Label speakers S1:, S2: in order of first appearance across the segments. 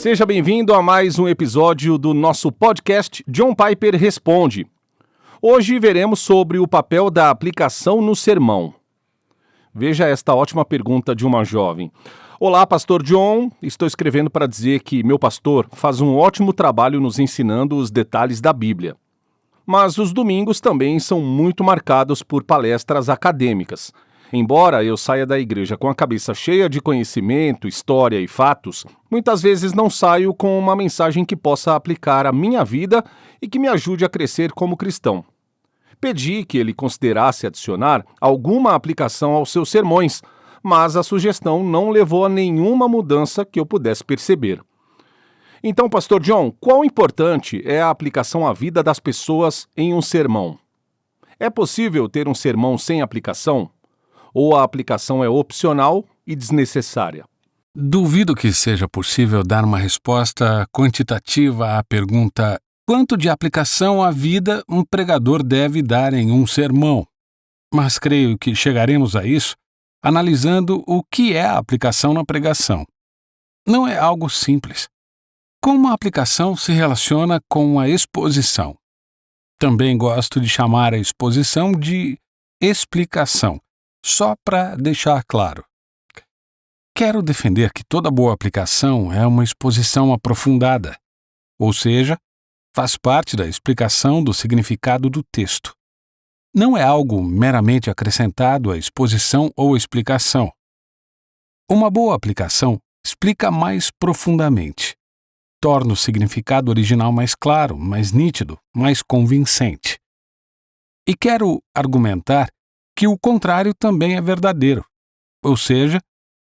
S1: Seja bem-vindo a mais um episódio do nosso podcast John Piper Responde. Hoje veremos sobre o papel da aplicação no sermão. Veja esta ótima pergunta de uma jovem. Olá, pastor John. Estou escrevendo para dizer que meu pastor faz um ótimo trabalho nos ensinando os detalhes da Bíblia. Mas os domingos também são muito marcados por palestras acadêmicas. Embora eu saia da igreja com a cabeça cheia de conhecimento, história e fatos, muitas vezes não saio com uma mensagem que possa aplicar à minha vida e que me ajude a crescer como cristão. Pedi que ele considerasse adicionar alguma aplicação aos seus sermões, mas a sugestão não levou a nenhuma mudança que eu pudesse perceber. Então, pastor John, quão importante é a aplicação à vida das pessoas em um sermão? É possível ter um sermão sem aplicação? Ou a aplicação é opcional e desnecessária?
S2: Duvido que seja possível dar uma resposta quantitativa à pergunta: quanto de aplicação à vida um pregador deve dar em um sermão? Mas creio que chegaremos a isso analisando o que é a aplicação na pregação. Não é algo simples. Como a aplicação se relaciona com a exposição? Também gosto de chamar a exposição de explicação. Só para deixar claro. Quero defender que toda boa aplicação é uma exposição aprofundada, ou seja, faz parte da explicação do significado do texto. Não é algo meramente acrescentado à exposição ou explicação. Uma boa aplicação explica mais profundamente, torna o significado original mais claro, mais nítido, mais convincente. E quero argumentar que o contrário também é verdadeiro, ou seja,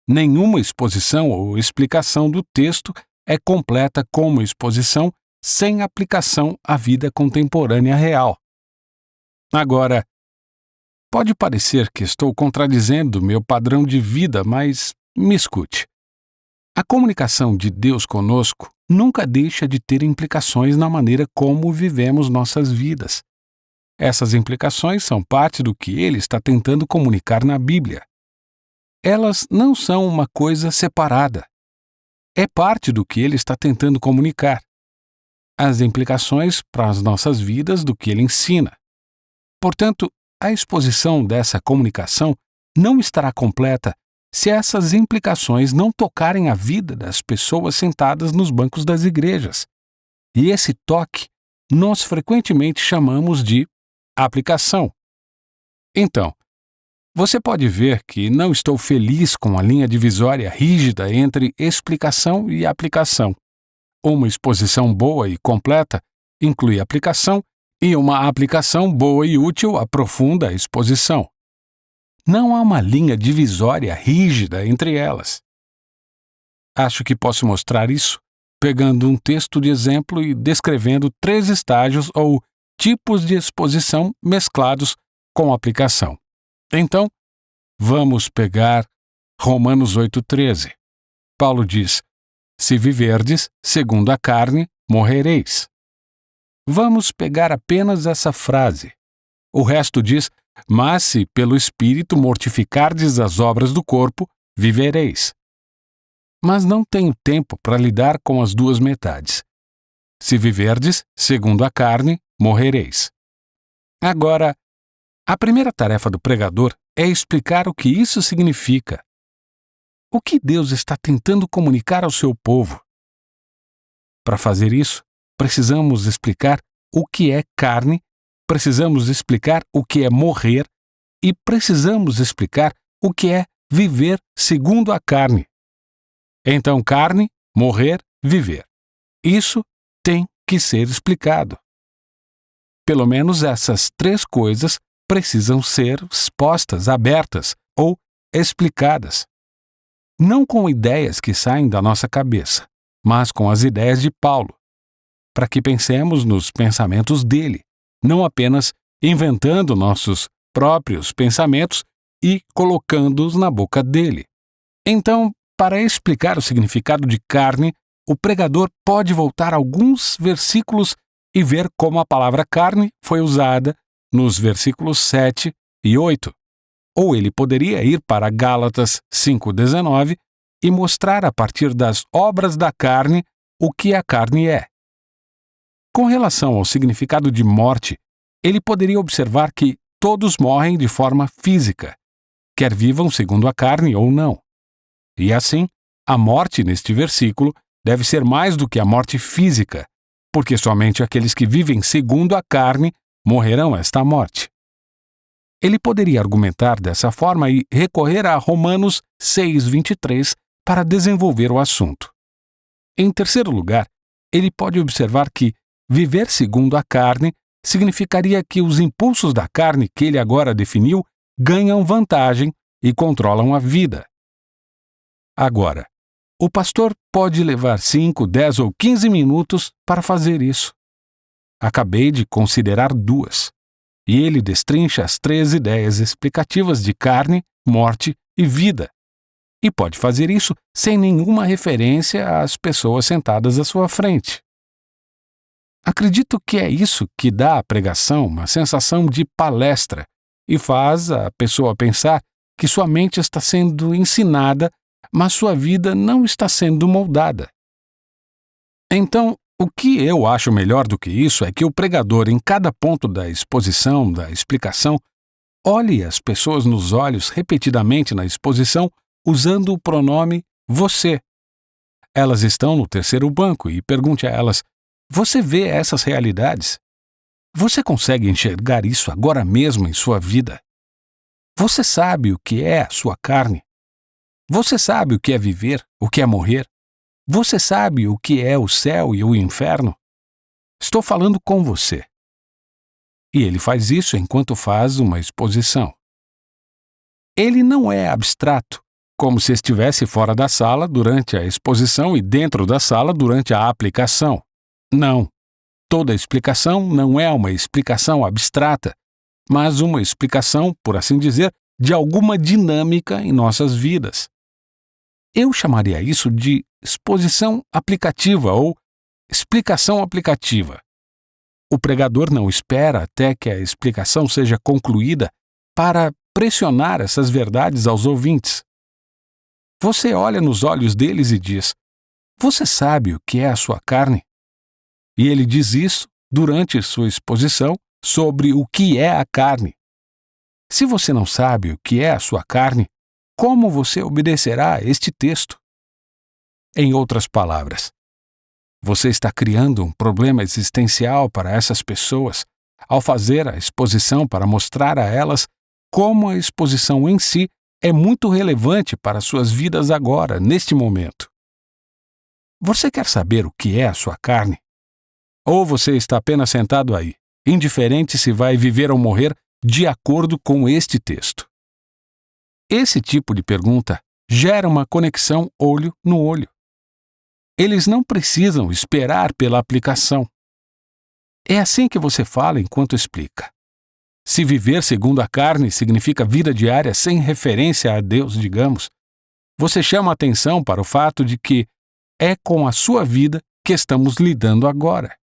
S2: nenhuma exposição ou explicação do texto é completa como exposição sem aplicação à vida contemporânea real. Agora, pode parecer que estou contradizendo meu padrão de vida, mas me escute. A comunicação de Deus conosco nunca deixa de ter implicações na maneira como vivemos nossas vidas. Essas implicações são parte do que ele está tentando comunicar na Bíblia. Elas não são uma coisa separada. É parte do que ele está tentando comunicar. As implicações para as nossas vidas do que ele ensina. Portanto, a exposição dessa comunicação não estará completa se essas implicações não tocarem a vida das pessoas sentadas nos bancos das igrejas. E esse toque nós frequentemente chamamos de aplicação. Então, você pode ver que não estou feliz com a linha divisória rígida entre explicação e aplicação. Uma exposição boa e completa inclui aplicação e uma aplicação boa e útil aprofunda a exposição. Não há uma linha divisória rígida entre elas. Acho que posso mostrar isso pegando um texto de exemplo e descrevendo 3 estágios ou tipos de exposição mesclados com aplicação. Então, vamos pegar Romanos 8,13. Paulo diz: se viverdes segundo a carne, morrereis. Vamos pegar apenas essa frase. O resto diz: mas se pelo Espírito mortificardes as obras do corpo, vivereis. Mas não tenho tempo para lidar com as duas metades. Se viverdes segundo a carne, morrereis. Agora, a primeira tarefa do pregador é explicar o que isso significa. O que Deus está tentando comunicar ao seu povo? Para fazer isso, precisamos explicar o que é carne, precisamos explicar o que é morrer e precisamos explicar o que é viver segundo a carne. Então, carne, morrer, viver. Isso tem que ser explicado. Pelo menos essas 3 coisas precisam ser expostas, abertas ou explicadas. Não com ideias que saem da nossa cabeça, mas com as ideias de Paulo, para que pensemos nos pensamentos dele, não apenas inventando nossos próprios pensamentos e colocando-os na boca dele. Então, para explicar o significado de carne, o pregador pode voltar a alguns versículos e ver como a palavra carne foi usada nos versículos 7 e 8. Ou ele poderia ir para Gálatas 5,19 e mostrar a partir das obras da carne o que a carne é. Com relação ao significado de morte, ele poderia observar que todos morrem de forma física, quer vivam segundo a carne ou não. E assim, a morte neste versículo deve ser mais do que a morte física, porque somente aqueles que vivem segundo a carne morrerão esta morte. Ele poderia argumentar dessa forma e recorrer a Romanos 6:23 para desenvolver o assunto. Em terceiro lugar, ele pode observar que viver segundo a carne significaria que os impulsos da carne que ele agora definiu ganham vantagem e controlam a vida. Agora, o pastor pode levar 5, 10 ou 15 minutos para fazer isso. Acabei de considerar 2, e ele destrincha as 3 ideias explicativas de carne, morte e vida. E pode fazer isso sem nenhuma referência às pessoas sentadas à sua frente. Acredito que é isso que dá à pregação uma sensação de palestra e faz a pessoa pensar que sua mente está sendo ensinada, mas sua vida não está sendo moldada. Então, o que eu acho melhor do que isso é que o pregador, em cada ponto da exposição, da explicação, olhe as pessoas nos olhos repetidamente na exposição usando o pronome você. Elas estão no terceiro banco e pergunte a elas: você vê essas realidades? Você consegue enxergar isso agora mesmo em sua vida? Você sabe o que é a sua carne? Você sabe o que é viver, o que é morrer? Você sabe o que é o céu e o inferno? Estou falando com você. E ele faz isso enquanto faz uma exposição. Ele não é abstrato, como se estivesse fora da sala durante a exposição e dentro da sala durante a aplicação. Não. Toda explicação não é uma explicação abstrata, mas uma explicação, por assim dizer, de alguma dinâmica em nossas vidas. Eu chamaria isso de exposição aplicativa ou explicação aplicativa. O pregador não espera até que a explicação seja concluída para pressionar essas verdades aos ouvintes. Você olha nos olhos deles e diz: você sabe o que é a sua carne? E ele diz isso durante sua exposição sobre o que é a carne. Se você não sabe o que é a sua carne, como você obedecerá a este texto? Em outras palavras, você está criando um problema existencial para essas pessoas ao fazer a exposição para mostrar a elas como a exposição em si é muito relevante para suas vidas agora, neste momento. Você quer saber o que é a sua carne? Ou você está apenas sentado aí, indiferente se vai viver ou morrer de acordo com este texto? Esse tipo de pergunta gera uma conexão olho no olho. Eles não precisam esperar pela aplicação. É assim que você fala enquanto explica. Se viver segundo a carne significa vida diária sem referência a Deus, digamos, você chama a atenção para o fato de que é com a sua vida que estamos lidando agora.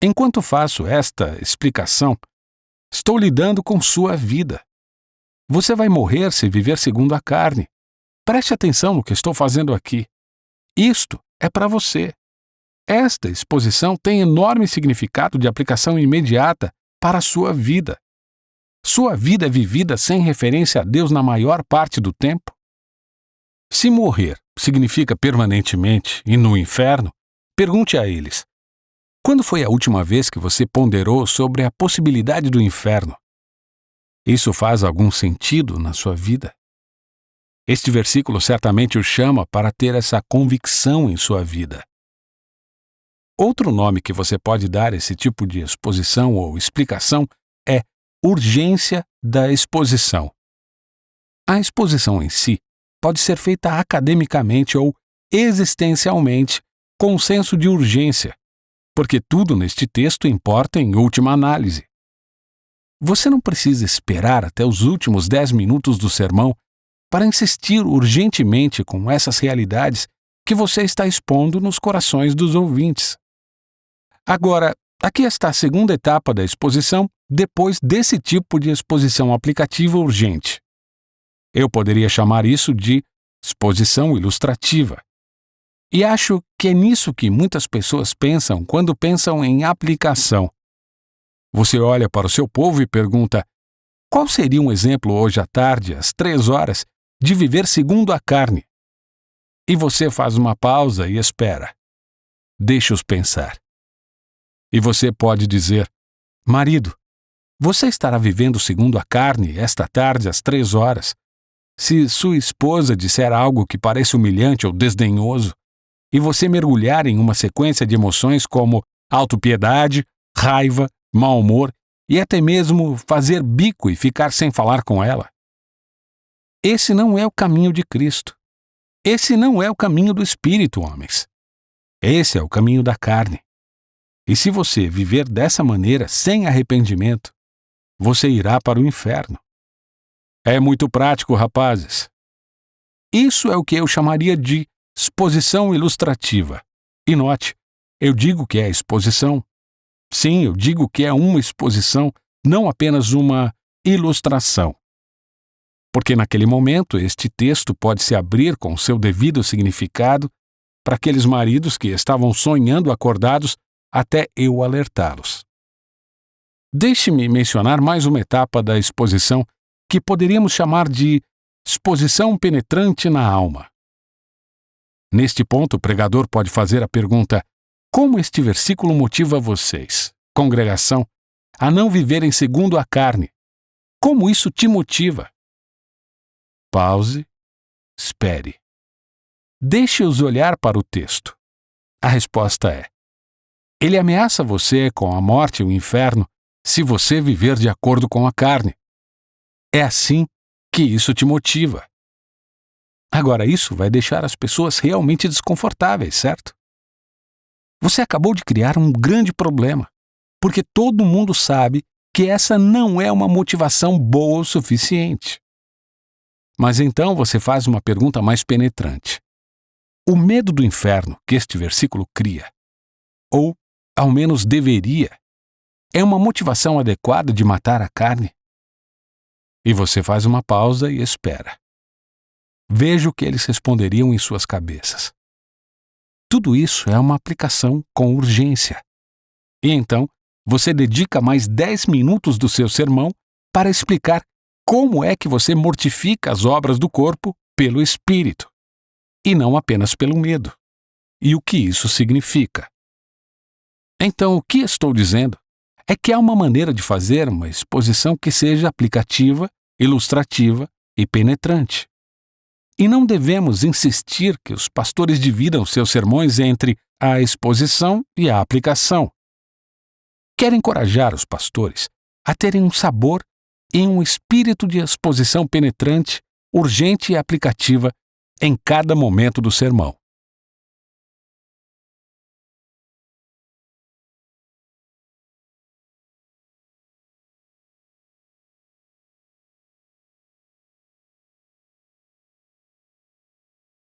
S2: Enquanto faço esta explicação, estou lidando com sua vida. Você vai morrer se viver segundo a carne. Preste atenção no que estou fazendo aqui. Isto é para você. Esta exposição tem enorme significado de aplicação imediata para a sua vida. Sua vida é vivida sem referência a Deus na maior parte do tempo? Se morrer significa permanentemente e no inferno, pergunte a eles: quando foi a última vez que você ponderou sobre a possibilidade do inferno? Isso faz algum sentido na sua vida? Este versículo certamente o chama para ter essa convicção em sua vida. Outro nome que você pode dar a esse tipo de exposição ou explicação é urgência da exposição. A exposição em si pode ser feita academicamente ou existencialmente com um senso de urgência, porque tudo neste texto importa em última análise. Você não precisa esperar até os últimos 10 minutos do sermão para insistir urgentemente com essas realidades que você está expondo nos corações dos ouvintes. Agora, aqui está a segunda etapa da exposição depois desse tipo de exposição aplicativa urgente. Eu poderia chamar isso de exposição ilustrativa. E acho que é nisso que muitas pessoas pensam quando pensam em aplicação. Você olha para o seu povo e pergunta: qual seria um exemplo hoje à tarde, às 3 horas, de viver segundo a carne? E você faz uma pausa e espera. Deixa-os pensar. E você pode dizer: marido, você estará vivendo segundo a carne esta tarde às 3 horas? Se sua esposa disser algo que pareça humilhante ou desdenhoso, e você mergulhar em uma sequência de emoções como autopiedade, raiva, mau humor e até mesmo fazer bico e ficar sem falar com ela. Esse não é o caminho de Cristo. Esse não é o caminho do Espírito, homens. Esse é o caminho da carne. E se você viver dessa maneira, sem arrependimento, você irá para o inferno. É muito prático, rapazes. Isso é o que eu chamaria de exposição ilustrativa. E note, eu digo que é exposição. Sim, eu digo que é uma exposição, não apenas uma ilustração. Porque naquele momento este texto pode se abrir com seu devido significado para aqueles maridos que estavam sonhando acordados até eu alertá-los. Deixe-me mencionar mais uma etapa da exposição que poderíamos chamar de exposição penetrante na alma. Neste ponto, o pregador pode fazer a pergunta: como este versículo motiva vocês, congregação, a não viverem segundo a carne? Como isso te motiva? Pause, espere. Deixe-os olhar para o texto. A resposta é: ele ameaça você com a morte e o inferno se você viver de acordo com a carne. É assim que isso te motiva. Agora, isso vai deixar as pessoas realmente desconfortáveis, certo? Você acabou de criar um grande problema, porque todo mundo sabe que essa não é uma motivação boa o suficiente. Mas então você faz uma pergunta mais penetrante. O medo do inferno que este versículo cria, ou ao menos deveria, é uma motivação adequada de matar a carne? E você faz uma pausa e espera. Veja o que eles responderiam em suas cabeças. Tudo isso é uma aplicação com urgência. E então, você dedica mais 10 minutos do seu sermão para explicar como é que você mortifica as obras do corpo pelo Espírito, e não apenas pelo medo, e o que isso significa. Então, o que estou dizendo é que há uma maneira de fazer uma exposição que seja aplicativa, ilustrativa e penetrante. E não devemos insistir que os pastores dividam seus sermões entre a exposição e a aplicação. Quero encorajar os pastores a terem um sabor e um espírito de exposição penetrante, urgente e aplicativa em cada momento do sermão.